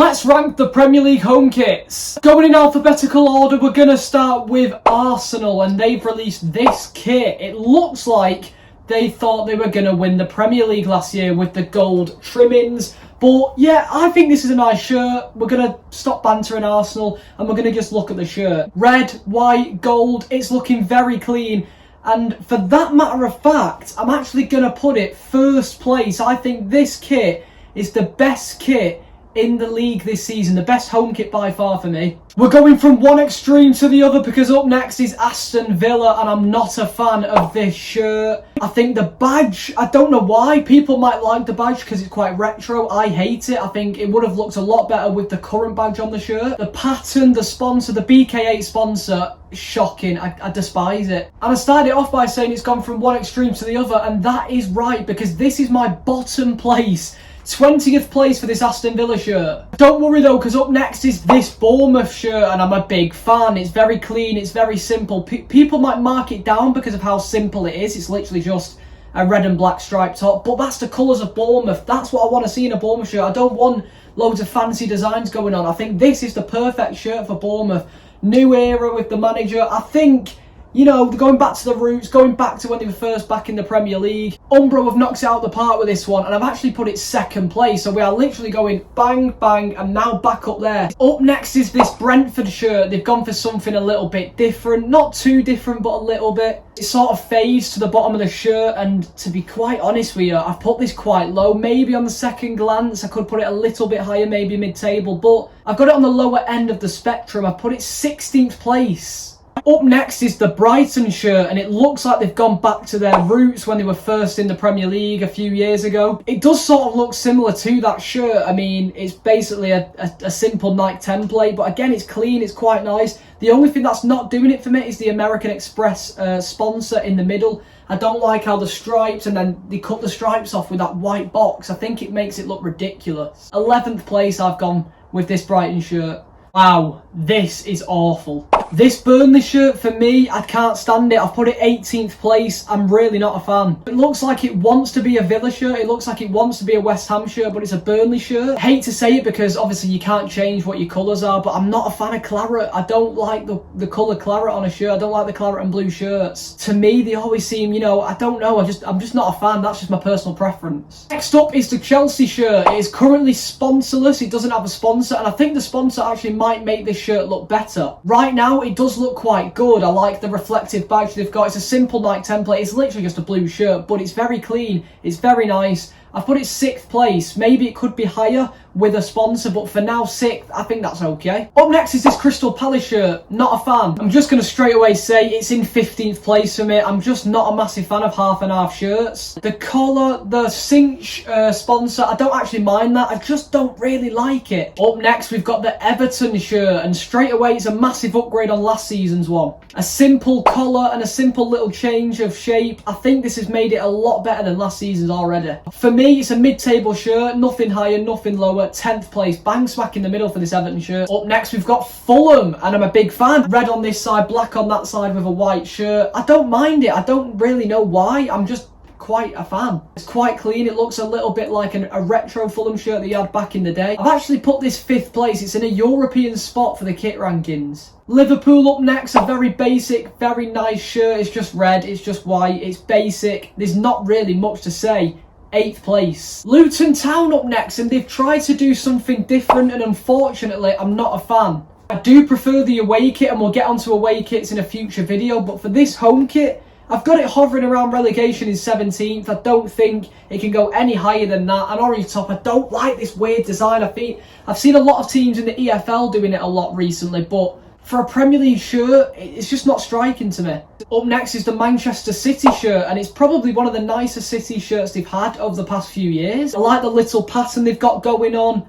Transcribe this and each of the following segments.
Let's rank the Premier League home kits. Going in alphabetical order, we're going to start with Arsenal, and they've released this kit. It looks like they thought they were going to win the Premier League last year with the gold trimmings. But yeah, I think this is a nice shirt. We're going to stop bantering Arsenal and we're going to just look at the shirt. Red, white, gold. It's looking very clean. And for that matter of fact, I'm actually going to put it first place. I think this kit is the best kit in the league this season, the best home kit by far for me. We're going from one extreme to the other because up next is Aston Villa, and I'm not a fan of this shirt. I think the badge, I don't know why, people might like the badge because it's quite retro. I hate it. I think it would have looked a lot better with the current badge on the shirt. The pattern, the sponsor, the BK8 sponsor, shocking. I despise it. And I started it off by saying it's gone from one extreme to the other, and that is right because this is my bottom place. 20th place for this Aston Villa shirt. Don't worry though, because up next is this Bournemouth shirt, and I'm a big fan. It's very clean, it's very simple. People might mark it down because of how simple it is. It's literally just a red and black striped top, but that's the colours of Bournemouth. That's what I want to see in a Bournemouth shirt. I don't want loads of fancy designs going on. I think this is the perfect shirt for Bournemouth. New era with the manager. I think, you know, going back to the roots, going back to when they were first back in the Premier League. Umbro have knocked it out of the park with this one, and I've actually put it second place. So we are literally going bang, bang, and now back up there. Up next is this Brentford shirt. They've gone for something a little bit different. Not too different, but a little bit. It sort of fades to the bottom of the shirt, and to be quite honest with you, I've put this quite low. Maybe on the second glance, I could put it a little bit higher, maybe mid-table, but I've got it on the lower end of the spectrum. I've put it 16th place. Up next is the Brighton shirt, and it looks like they've gone back to their roots when they were first in the Premier League a few years ago. It does sort of look similar to that shirt. I mean, it's basically a simple Nike template, but again, it's clean, it's quite nice. The only thing that's not doing it for me is the American Express sponsor in the middle. I don't like how the stripes, and then they cut the stripes off with that white box. I think it makes it look ridiculous. 11th place I've gone with this Brighton shirt. Wow, this is awful. This Burnley shirt, for me, I can't stand it. I've put it 18th place. I'm really not a fan. It looks like it wants to be a Villa shirt. It looks like it wants to be a West Ham shirt, but it's a Burnley shirt. I hate to say it because obviously you can't change what your colours are, but I'm not a fan of claret. I don't like the colour claret on a shirt. I don't like the claret and blue shirts. To me, they always seem, you know, I don't know. I'm just not a fan. That's just my personal preference. Next up is the Chelsea shirt. It is currently sponsorless. It doesn't have a sponsor, and I think the sponsor actually might make this shirt look better. Right now, it does look quite good. I like the reflective badge they've got. It's a simple Nike template. It's literally just a blue shirt, but it's very clean. It's very nice. I've put it 6th place. Maybe it could be higher with a sponsor, but for now, 6th. I think that's okay. Up next is this Crystal Palace shirt. Not a fan. I'm just going to straight away say it's in 15th place for me. I'm just not a massive fan of half and half shirts. The collar, the cinch sponsor, I don't actually mind that. I just don't really like it. Up next, we've got the Everton shirt, and straight away, it's a massive upgrade on last season's one. A simple collar and a simple little change of shape. I think this has made it a lot better than last season's already. For me, it's a mid-table shirt, nothing higher, nothing lower. 10th place, bang smack in the middle for this Everton shirt. Up next, we've got Fulham, and I'm a big fan. Red on this side, black on that side with a white shirt. I don't mind it. I don't really know why. I'm just quite a fan. It's quite clean. It looks a little bit like a retro Fulham shirt that you had back in the day. I've actually put this 5th place. It's in a European spot for the kit rankings. Liverpool up next, a very basic, very nice shirt. It's just red, it's just white, it's basic. There's not really much to say. 8th place. Luton Town up next, and they've tried to do something different, and unfortunately, I'm not a fan. I do prefer the away kit, and we'll get onto away kits in a future video, but for this home kit, I've got it hovering around relegation in 17th. I don't think it can go any higher than that. An orange top, I don't like this weird design. I've seen a lot of teams in the EFL doing it a lot recently, but for a Premier League shirt, it's just not striking to me. Up next is the Manchester City shirt, and it's probably one of the nicer City shirts they've had over the past few years. I like the little pattern they've got going on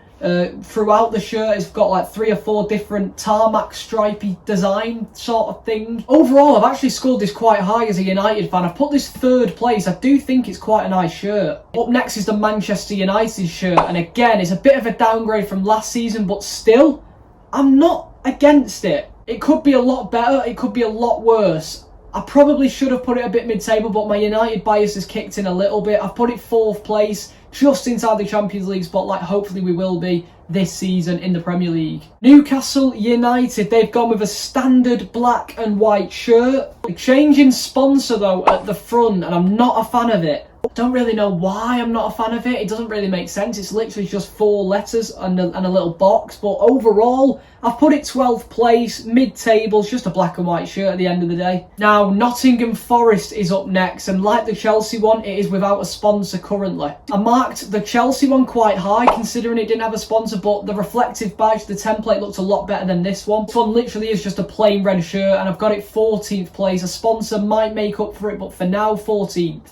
throughout the shirt. It's got like 3 or 4 different tarmac stripy design sort of thing. Overall, I've actually scored this quite high as a United fan. I've put this 3rd place. I do think it's quite a nice shirt. Up next is the Manchester United shirt, and again, it's a bit of a downgrade from last season, but still, I'm not against it. It could be a lot better, it could be a lot worse. I probably should have put it a bit mid-table, but my United bias has kicked in a little bit. I've put it 4th place, just inside the Champions League spotlight. Hopefully we will be. this season in the Premier League. Newcastle United, they've gone with a standard black and white shirt. A change in sponsor though at the front, and I'm not a fan of it. Don't really know why I'm not a fan of it. It doesn't really make sense. It's literally just 4 letters and a little box. But overall, I've put it 12th place, mid-table. It's just a black and white shirt at the end of the day. Now, Nottingham Forest is up next. And like the Chelsea one, it is without a sponsor currently. I marked the Chelsea one quite high, considering it didn't have a sponsor. But the reflective badge, the template, looks a lot better than this one. This one literally is just a plain red shirt. And I've got it 14th place. A sponsor might make up for it, but for now, 14th.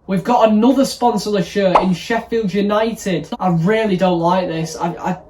We've got another sponsorless shirt in Sheffield United. I really don't like this.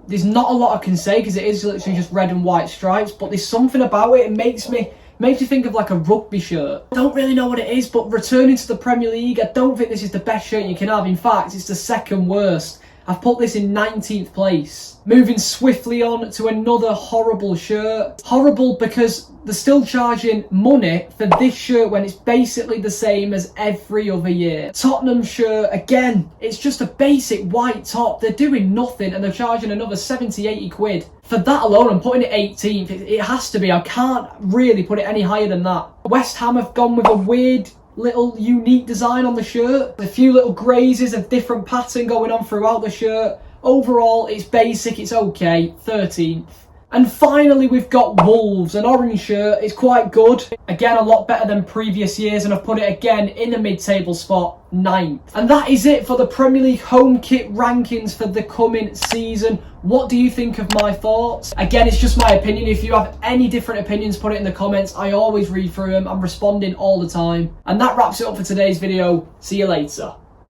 There's not a lot I can say because it is literally just red and white stripes, but there's something about it. It makes me think of like a rugby shirt. I don't really know what it is, but returning to the Premier League, I don't think this is the best shirt you can have. In fact, it's the second worst. I've put this in 19th place. Moving swiftly on to another horrible shirt. Horrible because they're still charging money for this shirt when it's basically the same as every other year. Tottenham shirt, again, it's just a basic white top. They're doing nothing and they're charging another 70, 80 quid. For that alone, I'm putting it 18th. It has to be. I can't really put it any higher than that. West Ham have gone with a weird little unique design on the shirt. A few little grazes of different pattern going on throughout the shirt. Overall, it's basic, it's okay, 13th. And finally, we've got Wolves, an orange shirt. It's quite good. Again, a lot better than previous years, and I've put it again in the mid-table spot, 9th. And that is it for the Premier League home kit rankings for the coming season. What do you think of my thoughts? Again, it's just my opinion. If you have any different opinions, put it in the comments. I always read through them. I'm responding all the time. And that wraps it up for today's video. See you later.